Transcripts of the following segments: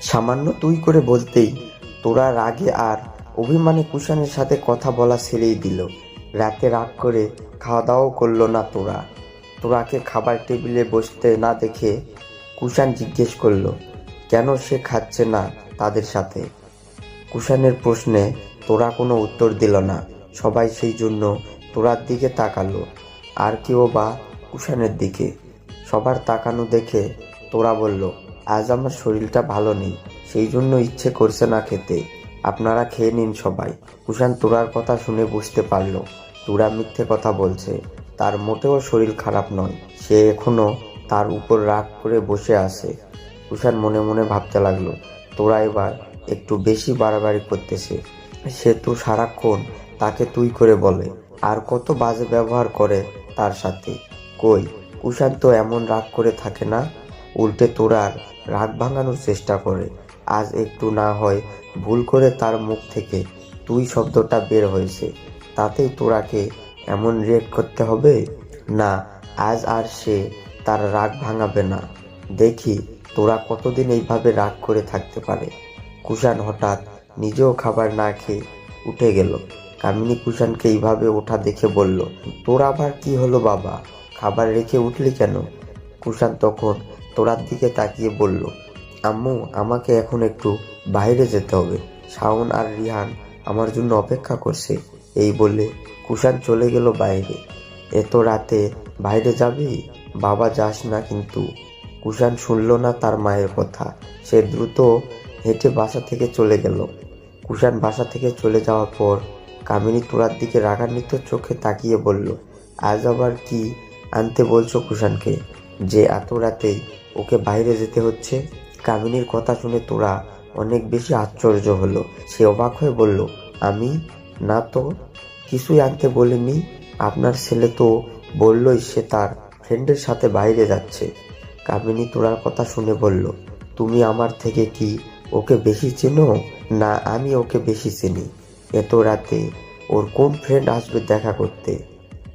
সামান্য তুই করে বলতেই তোরা রাগে আর অভিমানে কুষাণের সাথে কথা বলা ছেড়েই দিল। রাতে রাগ করে খাওয়া দাওয়াও করলো না তোরাকে খাবার টেবিলে বসতে না দেখে কুষাণ জিজ্ঞেস করলো কেন সে খাচ্ছে না তাদের সাথে। কুষাণের প্রশ্নে তোরা কোনো উত্তর দিল না। সবাই সেই জন্য তোরার দিকে তাকালো, আর কেউ বা কুষাণের দিকে। সবার তাকানো দেখে তোরা বলল, আজ আমার শরীরটা ভালো নেই, সেই জন্য ইচ্ছে করছে না খেতে, আপনারা খেয়ে নিন সবাই। কুষাণ তোরার কথা শুনে বুঝতে পারলো তোরা মিথ্যে কথা বলছে, তার মোটেও শরীর খারাপ নয়, সে এখনো তার উপর রাগ করে বসে আছে। কুষাণ মনে মনে ভাবতে লাগলো, তোরা এবার একটু বেশি বাড়াবাড়ি করতেছে। সে তো সারাক্ষণ তাকে তুই করে বলে, আর কত বাজে ব্যবহার করে তার সাথে। কই, কুষাণ তো এমন রাগ করে থাকে না, উল্টে তোরার রাগ ভাঙানোর চেষ্টা করে। আজ একটু না হয় ভুল করে তার মুখ থেকে তুই শব্দটা বের হয়েছে, তাতেই তোরাকে এমন রিয়েক্ট করতে হবে? না, আজ আর সে তার রাগ ভাঙাবে না। দেখি তোরা কতদিন এইভাবে রাগ করে থাকতে পারে। কুষাণ হঠাৎ নিজেও খাবার না খেয়ে উঠে গেল। কামিনী কুষাণকে এইভাবে ওঠা দেখে বলল, তোর আবার কি হলো বাবা, খাবার রেখে উঠলি কেন? কুষাণ তখন তোরার দিকে তাকিয়ে বলল, আম্মু, আমাকে এখন একটু বাইরে যেতে হবে, শাওন আর রিহান আমার জন্য অপেক্ষা করছে। এই বলে কুষাণ চলে গেল বাইরে। এত রাতে বাইরে যাবি? বাবা, যাস না কিন্তু। কুষাণ শুনল না তার মায়ের কথা। সে দ্রুত হেঁটে বাসা থেকে চলে গেল। কুষাণ বাসা থেকে চলে যাওয়ার পর কামিনী তোরার দিকে রাগান্বিত চোখে তাকিয়ে বলল, আজ আবার কি আনতে বলছো কুষাণকে, যে এত রাতেই ওকে বাইরে যেতে হচ্ছে? কামিনীর কথা শুনে তোরা অনেক বেশি আশ্চর্য হলো। সে অবাক হয়ে বলল, আমি না তো, কিছুই আনতে বলিনি। আপনার ছেলে তো বললই সে তার ফ্রেন্ডের সাথে বাইরে যাচ্ছে। কামিনী তোরার কথা শুনে বলল, তুমি আমার থেকে কি ওকে বেশি চেনো? না, আমি ওকে বেশি চিনি। এত রাতে ওর কোন ফ্রেন্ড আসবে দেখা করতে?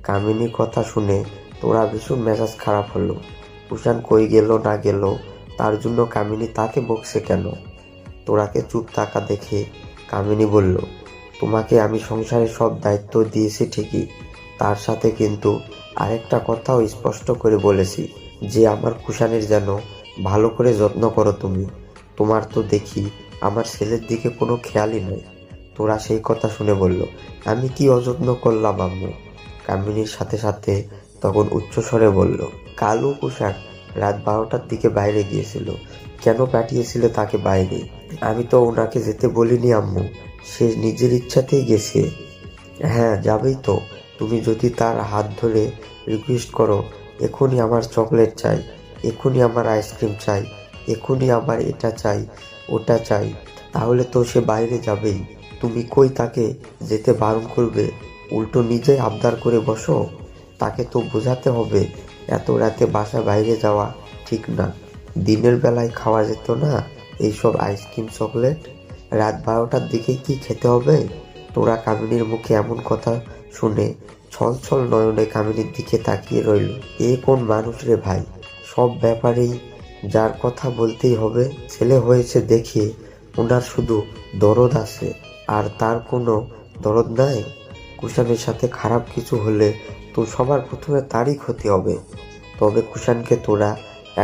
কামিনীর কথা শুনে তোরা ভীষণ মেজাজ খারাপ হলো। কুষাণ কই গেল না গেল তার জন্য কামিনী তাকে বকছে কেন? তোরাকে চুপ থাকা দেখে কামিনী বলল, তোমাকে আমি সংসারের সব দায়িত্ব দিয়েছি ঠিকই, তার সাথে কিন্তু আরেকটা কথাও স্পষ্ট করে বলেছি, যে আমার কুষাণের যেন ভালো করে যত্ন করো তুমি। তোমার তো দেখি আমার ছেলের দিকে কোনো খেয়ালই নেই। তোরা সেই কথা শুনে বলল, আমি কি অযত্ন করলাম আম্মু? কামিনীর সাথে সাথে তখন উচ্চস্বরে বলল, কালু কুষাণ রাত 12টার দিকে বাইরে গিয়েছিল। কেন পাঠিয়েছিলে তাকে বাইরে? আমি তো ওনাকে যেতে বলিনি আম্মু, সে নিজের ইচ্ছাতেই গেছে। হ্যাঁ, যাবেই তো। তুমি যদি তার হাত ধরে রিকোয়েস্ট করো, এখনই আমার চকলেট চাই, এখনই আমার আইসক্রিম চাই, এখনই আমার এটা চাই, ওটা চাই, তাহলে তো সে বাইরে যাবেই। তুমি কই তাকে যেতে বারণ করবে, উল্টো নিজেই আবদার করে বসো? তাকে তো বোঝাতে হবে এত রাতে বাসা বাইরে যাওয়া ঠিক না। দিনের বেলায় খাওয়া যেত না এইসব আইসক্রিম চকলেট? রাত 12টার দিকে কি খেতে হবে? তোরা কামিনীর মুখে এমন কথা শুনে ছল ছল নয়নে কামিনীর দিকে তাকিয়ে রইল। এ কোন মানুষ রে ভাই, সব ব্যাপারেই যার কথা বলতেই হবে। ছেলে হয়েছে দেখে ওনার শুধু দরদ আছে, আর তার কোনো দরদ নাই। কুষাণের সাথে খারাপ কিছু হলে তো সবার প্রথমে তারই ক্ষতি হবে। তবে কুষাণকে তোরা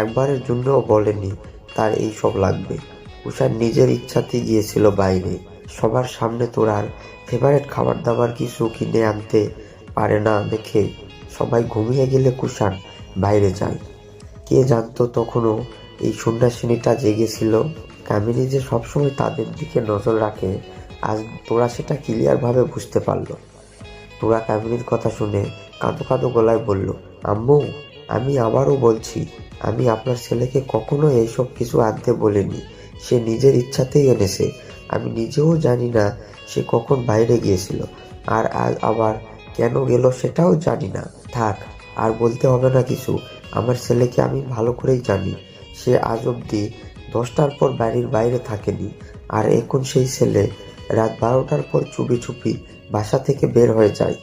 একবারের জন্যও বলেনি তার এই সব লাগবে। কুষাণ নিজের ইচ্ছাতেই গিয়েছিল বাইরে। সবার সামনে তোরার ফেভারিট খাবার দাবার কিছু কিনে আনতে পারে না দেখে সবাই ঘুমিয়ে গেলে কুষাণ বাইরে যায়। কে জানতো তখনও এই সন্ন্যাসিনীটা জেগেছিল। কামিনী যে সবসময় তাদের দিকে নজর রাখে, আজ তোরা সেটা ক্লিয়ারভাবে বুঝতে পারলো। তোরা কামিনীর কথা শুনে কাঁদো কাঁদো গলায় বলল, আম্মু, আমি আবারও বলছি, আমি আপনার ছেলেকে কখনো এইসব কিছু আনতে বলিনি। সে নিজের ইচ্ছাতেই এনেছে। আমি নিজেও জানি না সে কখন বাইরে গিয়েছিল, আর আজ আবার কেন গেল সেটাও জানি না। থাক, আর বলতে হবে না কিছু। আমার ছেলেকে আমি ভালো করেই জানি। সে আজ অবধি 10টার পর বাড়ির বাইরে থাকেনি, আর এখন সেই ছেলে রাত 12টার পর চুপি চুপি বাসা থেকে বের হয়ে যায়।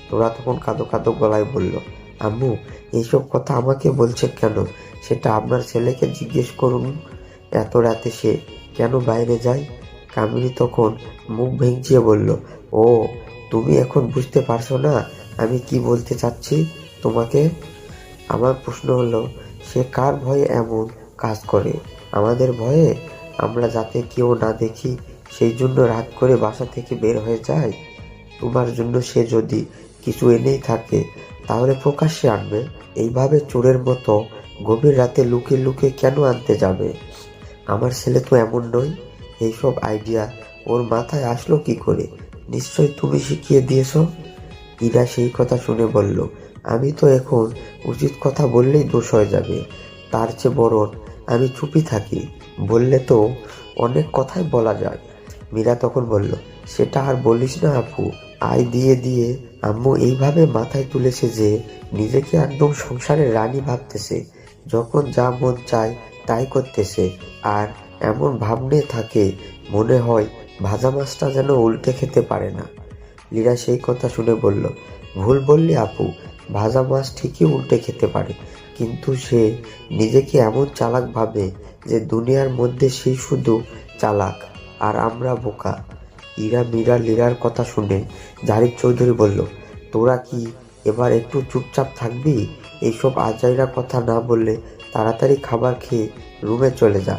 তোরা তখন কাঁদো কাঁদো গলায় বলল, আম্মু, এইসব কথা আমাকে বলছে কেন? সেটা আপনার ছেলেকে জিজ্ঞেস করুন। এত রাতে সে কেন বাইরে যায়? কামিনী তখন মুখ ভেঙচিয়ে বলল, ও, তুমি এখন বুঝতে পারছো না আমি কি বলতে চাচ্ছি তোমাকে? আমার প্রশ্ন হলো, সে কার ভয়ে এমন কাজ করে? আমাদের ভয়ে? আমরা যাতে কেউ না দেখি সেই জন্য রাত করে বাসা থেকে বের হয়ে যায়? তোমার জন্য সে যদি কিছু এনেই থাকে তাহলে প্রকাশ্যে আনবে। এইভাবে চোরের মতো গভীর রাতে লুকিয়ে লুকিয়ে কেন আনতে যাবে? আমার ছেলে তো এমন নয়। এইসব আইডিয়া ওর মাথায় আসলো কি করে? নিশ্চয় তুমি শিখিয়ে দিয়েছো। ইরা সেই কথা শুনে বলল, আমি তো এখন উচিত কথা বললেই দোষ হয়ে যাবে। তার চেয়ে বরং আমি চুপই থাকি। বললে তো অনেক কথাই বলা যায়। মীরা তখন বলল, সেটা আর বলিস না আপু। আয় দিয়ে দিয়ে আম্মু এইভাবে মাথায় তুলেছে যে নিজেকে একদম সংসারের রানী ভাবতেছে। যখন যা মন চায় তাই করতেছে। আর এমন ভাব নিয়ে থাকে, মনে হয় ভাজা মাছটা যেন উল্টে খেতে পারে না। লীরা সেই কথা শুনে বলল, ভুল বললি আপু, ভাজা মাছ ঠিকই উল্টে খেতে পারে, কিন্তু সে নিজেকে এমন চালাক ভাবে যে দুনিয়ার মধ্যে সেই শুধু চালাক আর আমরা বোকা। ইরা মীরা লীরার কথা শুনে জারিফ চৌধুরী বলল, তোরা কি এবার একটু চুপচাপ থাকবি? এইসব আজাইরা কথা না বললে তাড়াতাড়ি খাবার খেয়ে রুমে চলে যা।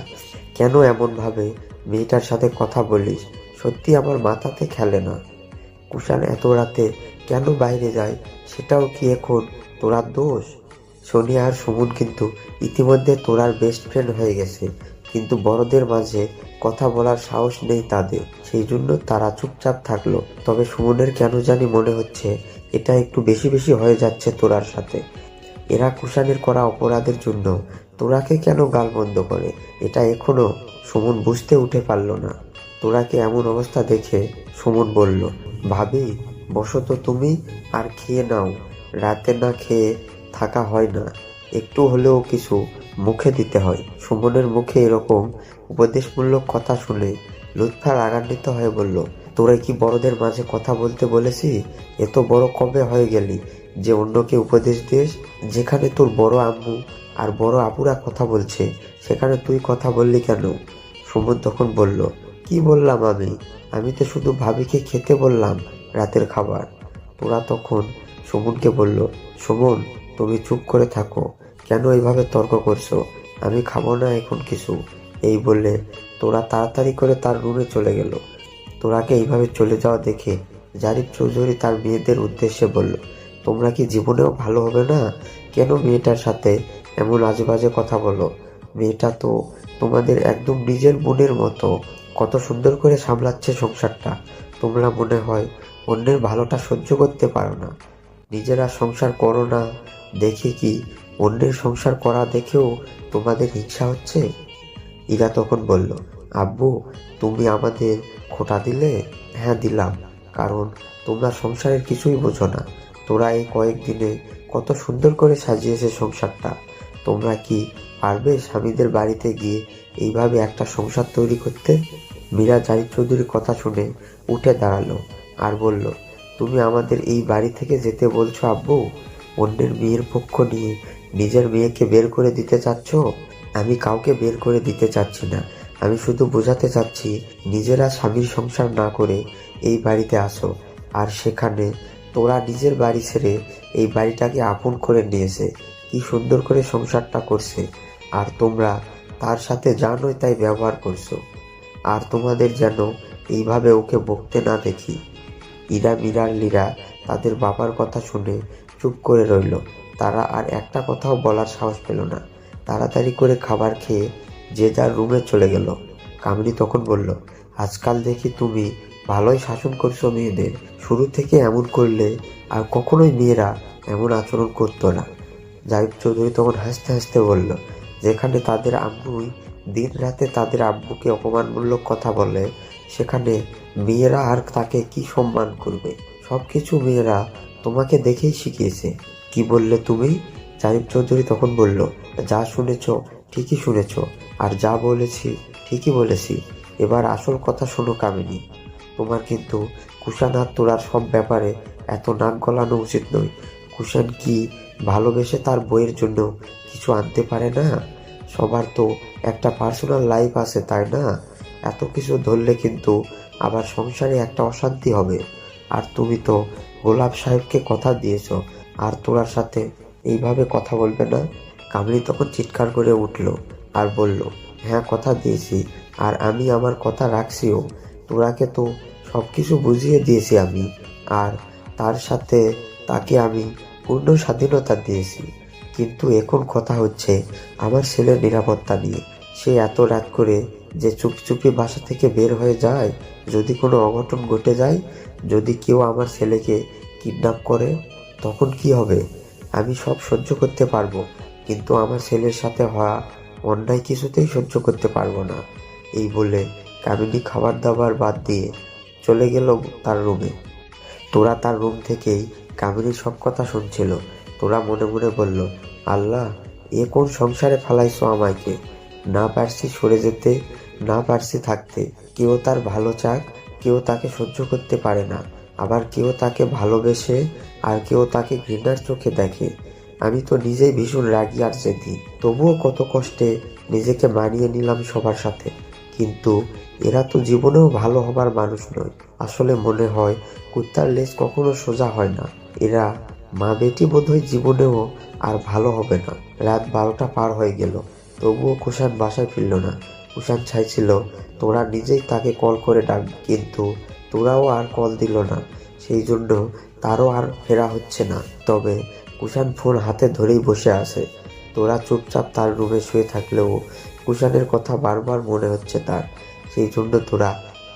কেন এমনভাবে মেয়েটার সাথে কথা বলিস? সত্যি আমার মাথাতে খেলে না। কুষাণ এত রাতে কেন বাইরে যায় সেটাও কি এখন তোরার দোষ? সোনিয়া আর সুমন কিন্তু ইতিমধ্যে তোরার বেস্ট ফ্রেন্ড হয়ে গেছে, কিন্তু বড়দের মাঝে কথা বলার সাহস নেই তাদের, সেই জন্য তারা চুপচাপ থাকলো। তবে সুমনের কেন জানি মনে হচ্ছে এটা একটু বেশি বেশি হয়ে যাচ্ছে তোরার সাথে। এরা কুষাণের করা অপরাধের জন্য তোরাকে কেন গালমন্দ করে, এটা এখনো সুমন বুঝতে উঠে পারল না। তোরাকে এমন অবস্থা দেখে সুমন বলল, ভাবি, বসো তো তুমি, আর খেয়ে নাও। রাতে না খেয়ে থাকা হয় না, একটু হলেও কিছু মুখে দিতে হয়। সুমনের মুখে এরকম উপদেশমূলক কথা শুনে লুৎফা রাগান্বিত হয়ে বলল, তোরা কি বড়দের মাঝে কথা বলতে বলেছি? এত বড় কবে হয়ে গেলি যে অন্যকে উপদেশ দিস? যেখানে তোর বড় আম্মু আর বড় আপুরা কথা বলছে সেখানে তুই কথা বললি কেন? সুমন তখন বলল, কি বললাম আমি? আমি তো শুধু ভাবিকে খেতে বললাম রাতের খাবার। তোরা তখন সুমনকে বলল, সুমন, তুমি চুপ করে থাকো, কেন এইভাবে তর্ক করছো? আমি খাবো না এখন কিছু। এই বলে তোরা তাড়াতাড়ি করে তার রুমে চলে গেল। তোরাকে এইভাবে চলে যাওয়া দেখে জারিফ চৌধুরী তার মেয়েদের উদ্দেশ্যে বলল, তোমরা কি জীবনেও ভালো হবে না? কেন মেয়েটার সাথে এমন আজে বাজে কথা বলো? মেয়েটা তো তোমাদের একদম নিজের বোনের মতো, কত সুন্দর করে সামলাচ্ছে সংসারটা। তোমরা মনে হয় অন্যের ভালোটা সহ্য করতে পারো না। নিজেরা সংসার করো না দেখে কি অন্যের সংসার করা দেখেও তোমাদের হিংসা হচ্ছে? ইরা তখন বলল, আব্বু, তুমি আমাদের খোঁটা দিলে? হ্যাঁ দিলাম, কারণ তোমরা সংসারের কিছুই বোঝো না। তোরা এই কয়েকদিনে কত সুন্দর করে সাজিয়েছে সংসারটা। তোমরা কি পারবে স্বামীদের বাড়িতে গিয়ে এইভাবে একটা সংসার তৈরি করতে? মীরা জাহিদ চৌধুরীর কথা শুনে উঠে দাঁড়ালো আর বলল, তুমি আমাদের এই বাড়ি থেকে যেতে বলছো আব্বু? অন্যের মেয়ের পক্ষ নিয়ে নিজের মেয়েকে বের করে দিতে চাচ্ছ? আমি কাউকে বের করে দিতে চাচ্ছি না। আমি শুধু বোঝাতে চাচ্ছি, নিজেরা স্বামীর সংসার না করে এই বাড়িতে আসো, আর সেখানে তোরা নিজের বাড়ি ছেড়ে এই বাড়িটাকে আপন করে নিয়েছে, কি সুন্দর করে সংসারটা করছে, আর তোমরা তার সাথে যা নয় তাই ব্যবহার করছো। আর তোমাদের যেন এইভাবে ওকে বকতে না দেখি। ইরা মীরার লীরা তাদের বাবার কথা শুনে চুপ করে রইল। তারা আর একটা কথাও বলার সাহস পেল না। তাড়াতাড়ি করে খাবার খেয়ে যে যার রুমে চলে গেল। কামিনী তখন বলল, আজকাল দেখি তুমি ভালোই শাসন করছো মেয়েদের। শুরু থেকে এমন করলে আর কখনোই মেয়েরা এমন আচরণ করতো না। জাহিদ চৌধুরী তখন হাসতে হাসতে বলল, যেখানে তাদের আম্মুই দিন রাতে তাদের আব্বুকে অপমানমূলক কথা বলে, সেখানে মেয়েরা আর তাকে কি সম্মান করবে? সবকিছু মেয়েরা তোমাকে দেখেই শিখিয়েছে। কি বললে তুমি? জাহিদ চৌধুরী তখন বলল, যা শুনেছ ঠিকই শুনেছ, আর যা বলেছি ঠিকই বলেছি। এবার আসল কথা শোনো কামিনী, তোমার কিন্তু কুষাণ আর তোরার সব ব্যাপারে এত নাক গলানো উচিত নয়। কুষাণ কি ভালোবেসে তার বইয়ের জন্য কিছু আনতে পারে না? সবার তো একটা পার্সোনাল লাইফ আছে, তাই না? এত কিছু ধরলে কিন্তু আবার সংসারে একটা অশান্তি হবে। আর তুমি তো গোলাপ সাহেবকে কথা দিয়েছ, আর তোরার সাথে এইভাবে কথা বলবে না। কামলি তখন চিৎকার করে উঠল আর বলল, হ্যাঁ কথা দিয়েছি, আর আমি আমার কথা রাখছিও। তোরাকে তো সব কিছু বুঝিয়ে দিয়েছি আমি, আর তার সাথে তাকে আমি পূর্ণ স্বাধীনতা দিয়েছি। কিন্তু এখন কথা হচ্ছে আমার ছেলের নিরাপত্তা নিয়ে। সে এত রাত করে যে চুপি চুপি বাসা থেকে বের হয়ে যায়, যদি কোনো অঘটন ঘটে যায়, যদি কেউ আমার ছেলেকে কিডন্যাপ করে, তখন কি হবে? আমি সব সহ্য করতে পারবো, কিন্তু আমার ছেলের সাথে হওয়া অন্যায় কিছুতেই সহ্য করতে পারবো না। এই বলে কামিনী খাবার দাবার বাদ দিয়ে চলে গেল তার রুমে। তোরা তার রুম থেকেই কামিনীর সব কথা শুনছিল। তোরা মনে মনে বলল, আল্লাহ, এ কোন সংসারে ফালাইছো আমাকে। না পারছি সরে যেতে, না পারছি থাকতে। কেউ তার ভালো চাক, কেউ তাকে সহ্য করতে পারে না, আবার কেউ তাকে ভালোবেসে, আর কেউ তাকে ঘৃণার চোখে দেখে। আমি তো নিজেই ভীষণ রাগী আর জেদি, তবুও কত কষ্টে নিজেকে মানিয়ে নিলাম সবার সাথে। কিন্তু এরা তো জীবনেও ভালো হবার মানুষ নয়। আসলে মনে হয় কুত্তার লেজ কখনো সোজা হয় না। এরা মা বেটি বোধহয় জীবনেও আর ভালো হবে না। রাত 12টা পার হয়ে গেল, তবুও কুষাণ বাসায় ফিরল না। কুষাণ চাইছিল তোরা নিজেই তাকে কল করে ডাকবে, কিন্তু তোরাও আর কল দিল না। সেই জন্য তারও আর ফেরা হচ্ছে না। তবে কুষাণ ফোন হাতে ধরেই বসে আছে। তোরা চুপচাপ তার রুমে শুয়ে থাকলেও কুষাণের কথা বারবার মনে হচ্ছে তার। সেই জন্য তোরা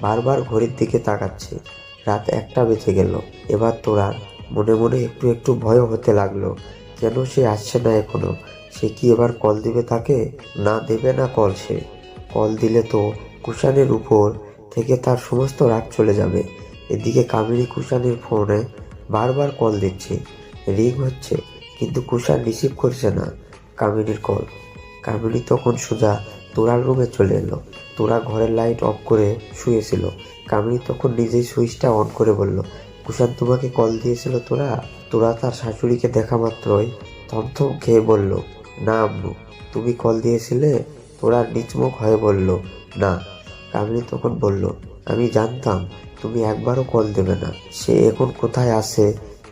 বারবার ঘড়ির দিকে তাকাচ্ছে। রাত 1টা বেজে গেল। এবার তোরা মনে মনে একটু একটু ভয় হতে লাগলো। কেন সে আসছে না এখনো? সে কি এবার কল দিবে তাকে? না দেবে না কল। সে কল দিলে তো কুষাণের উপর থেকে তার সমস্ত রাগ চলে যাবে। এদিকে কামিনী কুষাণের ফোনে বারবার কল দিচ্ছে, রিং হচ্ছে, কিন্তু কুষাণ রিসিভ করছে না কামিনীর কল। কামিনী তখন সোজা তোরার রুমে চলে এলো। তোরা ঘরের লাইট অফ করে শুয়েছিল। কামিনী তখন নিজেই সুইচটা অন করে বলল, কুষাণ তোমাকে কল দিয়েছিল তোরা? তোরা তার শাশুড়িকে দেখা মাত্রই থমথম খেয়ে বলল, না আম্মু, তুমি কল দিয়েছিলে? তোরা নিচমুখ হয়ে বলল, না। কামিনী তখন বলল, আমি জানতাম তুমি একবারও কল দেবে না। সে এখন কোথায় আছে,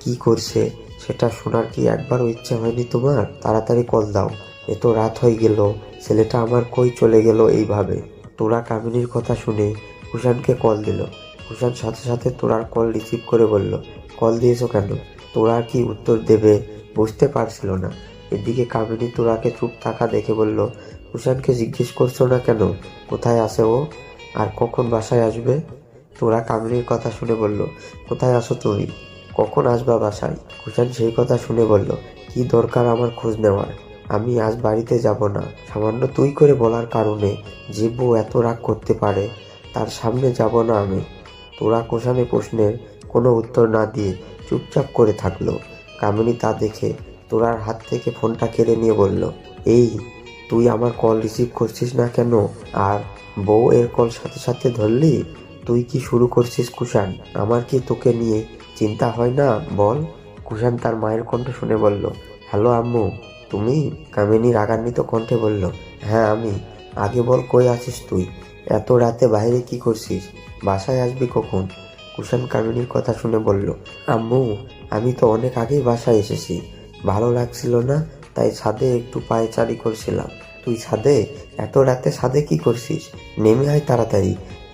কি করছে, সেটা শোনার কি একবারও ইচ্ছে হয়নি তোমার? তাড়াতাড়ি কল দাও, এত রাত হয়ে গেল, ছেলেটা আমার কই চলে গেল এইভাবে। তোরা কামিনীর কথা শুনে কুষাণকে কল দিল। কুষাণ সাথে সাথে তোরার কল রিসিভ করে বলল, কল দিয়েছো কেন? তোরা কি উত্তর দেবে বুঝতে পারছিল না। এদিকে কামিনী তোরাকে চুপ থাকা দেখে বলল, কুষাণকে জিজ্ঞেস করছো না কেন কোথায় আছে ও, আর কখন বাসায় আসবে? তোরা কামিনীর কথা শুনে বলল, কোথায় আসো তুমি, কখন আসবা বাসায়? কুষাণ সেই কথা শুনে বলল, কি দরকার আমার খোঁজ নেওয়ার? আমি আজ বাড়িতে যাব না। সামান্য তুই করে বলার কারণে যে বউ এত রাগ করতে পারে, তার সামনে যাব না আমি। তোরা কুষাণের প্রশ্নের কোনো উত্তর না দিয়ে চুপচাপ করে থাকলো। কামিনী তা দেখে তোরার হাত থেকে ফোনটা কেড়ে নিয়ে বলল, এই তুই আমার কল রিসিভ করছিস না কেন, আর বউ এর কল সাথে সাথে ধরলি? তুই কি শুরু করছিস কুষাণ? আমার কি তোকে নিয়ে চিন্তা হয় না বল? কুষাণ তার মায়ের কণ্ঠ শুনে বলল, হ্যালো আম্মু, তুমি? কামিনী রাগান্বিত কণ্ঠে বলল, হ্যাঁ আমি। আগে বল, কই আছিস তুই? এত রাতে বাইরে কি করছিস? বাসায় আসবি কখন? কুষাণ কামিনীর কথা শুনে বলল, আম্মু, আমি তো অনেক আগেই বাসায় এসেছি। ভালো লাগছিল না, তাই ছাদে একটু পায়চারি করছিলাম। তুই ছাদে? এত রাতে ছাদে কি করছিস? নেমে আয় তাড়াতাড়ি।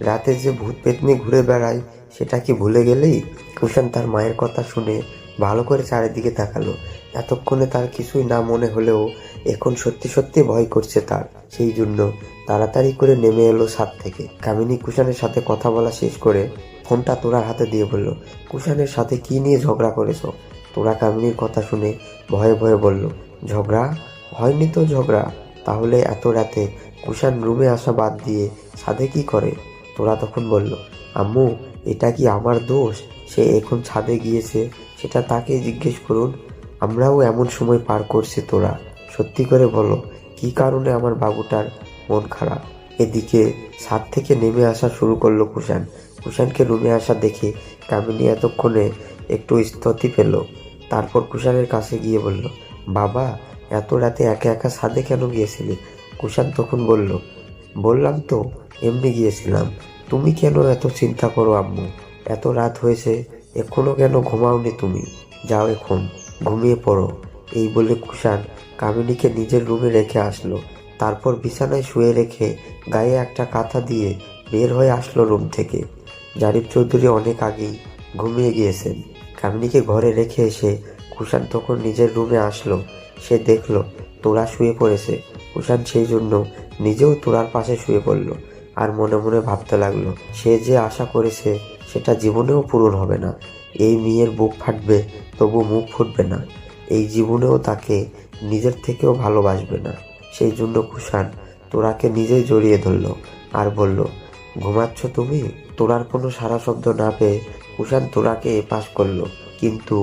রাতে যে ভূত পেতনি ঘুরে বেড়ায় সেটা কি ভুলে গেলেই? কুষাণ তার মায়ের কথা শুনে ভালো করে চারিদিকে তাকালো। এতক্ষণে তার কিছুই না মনে হলেও এখন সত্যি সত্যি ভয় করছে তার। সেই জন্য তাড়াতাড়ি করে নেমে এলো ছাদ থেকে। কামিনী কুষাণের সাথে কথা বলা শেষ করে ফোনটা তোরার হাতে দিয়ে বলল, কুষাণের সাথে কি নিয়ে ঝগড়া করেছো? তোরা কামিনীর কথা শুনে ভয়ে ভয়ে বলল, ঝগড়া হয়নি তো। ঝগড়া তাহলে এত রাতে কুষাণ রুমে আসা বাদ দিয়ে ছাদে কি করে? তোরা তখন বলল, আম্মু, এটা কি আমার দোষ? সে এখন ছাদে গিয়েছে, সেটা তাকেই জিজ্ঞেস করুন। আমরাও এমন সময় পার করছি। তোরা সত্যি করে বলো, কি কারণে আমার বাবুটার মন খারাপ? এদিকে ছাদ থেকে নেমে আসা শুরু করলো কুষাণ। কুষাণকে রুমে আসা দেখে কামিনী এতক্ষণে একটু স্থিতি পেল। তারপর কুষাণের কাছে গিয়ে বলল, বাবা, এত রাতে একা একা ছাদে কেন গিয়েছিলি? কুষাণ তখন বলল, বললাম তো, এমনি গিয়েছিলাম। তুমি কেন এত চিন্তা করো আম্মু? এত রাত হয়েছে, এখনো কেন ঘুমাওনি তুমি? যাও এখন ঘুমিয়ে পড়ো। এই বলে কুষাণ কামিনীকে নিজের রুমে রেখে আসলো। তারপর বিছানায় শুয়ে রেখে গায়ে একটা কাঁথা দিয়ে বের হয়ে আসলো রুম থেকে। জারিফ চৌধুরী অনেক আগেই ঘুমিয়ে গিয়েছেন। কামিনীকে ঘরে রেখে এসে কুষাণ তখন নিজের রুমে আসলো। সে দেখলো তোরা শুয়ে পড়েছে। কুষাণ সেই জন্য নিজেও তোরার পাশে শুয়ে পড়ল আর মনে মনে ভাবতে লাগলো, সে যে আশা করেছে সেটা জীবনেও পূরণ হবে না। এই মেয়ের বুক ফাটবে তবু মুখ ফুটবে না। এই জীবনেও তাকে নিজের থেকেও ভালোবাসবে না। সেই জন্য কুষাণ তোরাকে নিজেই জড়িয়ে ধরল আর বলল, ঘুমাচ্ছ তুমি? তোরার কোনো সারা শব্দ না পেয়ে কুষাণ তোরাকে এপাশ করলো। কিন্তু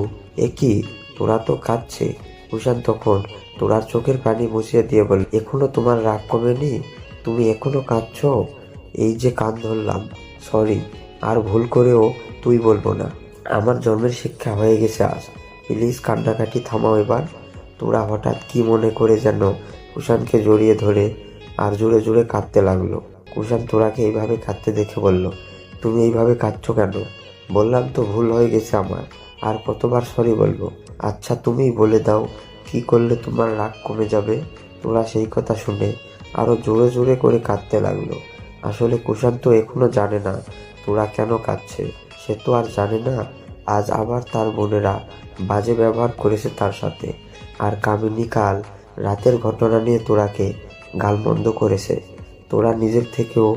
এ কি, তোরা তো কাঁদছে। কুষাণ তখন তোরার চোখের পানি মুছিয়ে দিয়ে বলল, এখনো তোমার রাগ কমেনি? তুমি এখনো কাঁদছো? এই যে কান ধরলাম, সরি। আর ভুল করেও তুই বলবো না। আমার জন্মের শিক্ষা হয়ে গেছে আজ। প্লিজ কান্নাকাটি থামাও এবার। তোরা হঠাৎ কি মনে করে যেন কুষাণকে জড়িয়ে ধরে আর জোরে জোরে কাঁদতে লাগলো। কুষাণ তোরাকে এইভাবে কাঁদতে দেখে বলল, তুমি এইভাবে কাঁদছো কেন? বললাম তো ভুল হয়ে গেছে আমার। আর কতবার সরি বলবো? আচ্ছা তুমিই বলে দাও, কি করলে তোমার রাগ কমে যাবে? তোরা সেই কথা শুনে আরো জোরে জোরে করে কাঁদতে লাগলো। আসলে কুষাণ তো এখনো জানে না তোরা কেন কাঁদছে। সে তো আর জানে না আজ আবার তার বোনেরা বাজে ব্যবহার করেছে তার সাথে। আর কামিনী কাল রাতের ঘটনা নিয়ে তোরাকে গালমন্দ করেছে। তোরা নিজের থেকেও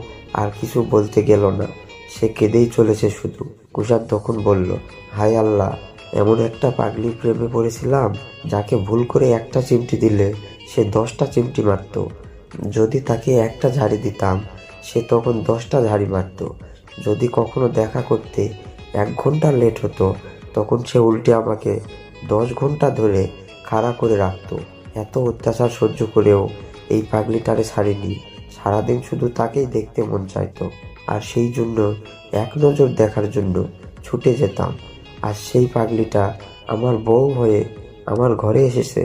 আর কিছু বলতে গেল না, সে কেঁদেই চলেছে শুধু। কুষাণ তখন বলল, হায় আল্লাহ, এমন একটা পাগলির প্রেমে পড়েছিলাম যাকে ভুল করে একটা চিমটি দিলে সে 10টা চিমটি মারত। যদি তাকে একটা ঝাড়ি দিতাম সে তখন 10টা ঝাড়ি মারত। যদি কখনো দেখা করতে 1 ঘন্টা লেট হতো তখন সে উল্টে আমাকে 10 ঘন্টা ধরে খাড়া করে রাখতো। এত অত্যাচার সহ্য করেও এই পাগলিটারে ছাড়িনি। সারাদিন শুধু তাকেই দেখতে মন চাইতো আর সেই জন্য এক নজর দেখার জন্য ছুটে যেতাম। আর সেই পাগলিটা আমার বউ হয়ে আমার ঘরে এসেছে,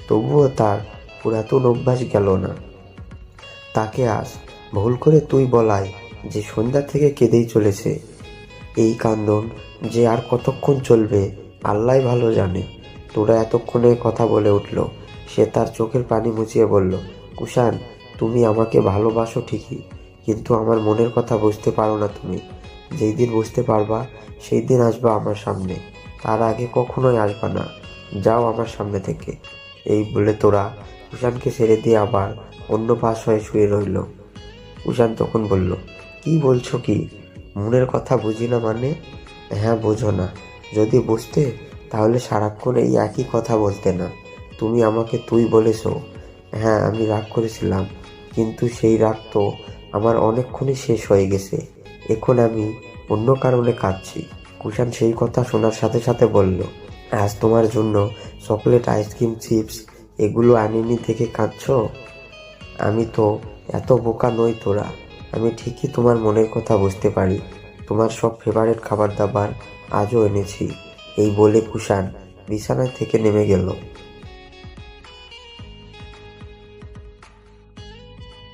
তবুও তার পুরাতন অভ্যাস গেল না। তাকে আজ ভুল করে তুই বলায় যে সন্ধ্যা থেকে কেঁদেই চলেছে। এই কান্দন যে আর কতক্ষণ চলবে আল্লাহই ভালো জানে। তোরা এতক্ষণে কথা বলে উঠল। সে তার চোখের পানি মুছিয়ে বলল, কুষাণ, তুমি আমাকে ভালোবাসো ঠিকই, কিন্তু আমার মনের কথা বুঝতে পারো না তুমি। যেই দিন বুঝতে পারবা সেই দিন আসবা আমার সামনে, তার আগে কখনোই আসবা না। যাও আমার সামনে থেকে। এই বলে তোরা কুষাণকে ছেড়ে দিয়ে আবার অন্য পাশ হয়ে শুয়ে রইল। কুষাণ তখন বলল, কি বলছো কি? মনের কথা বুঝি না মানে? হ্যাঁ, বোঝো না। যদি বুঝতে তাহলে সারাক্ষণ এই একই কথা বলতে না। তুমি আমাকে তুই বলেছো। হ্যাঁ, আমি রাগ করেছিলাম, কিন্তু সেই রাগ তো আমার অনেকক্ষণই শেষ হয়ে গেছে। এখন আমি অন্য কারণে কাঁদছি। কুষাণ সেই কথা শোনার সাথে সাথে বলল, আজ তোমার জন্য চকলেট, আইসক্রিম, চিপস এগুলো আনিনি দেখে কাঁদছো? আমি তো এত বোকা নই তোরা। আমি ঠিকই তোমার মনের কথা বুঝতে পারি। তোমার সব ফেভারিট খাবার দাবার আজও এনেছি। এই বলে কুষাণ বিছানায় থেকে নেমে গেল।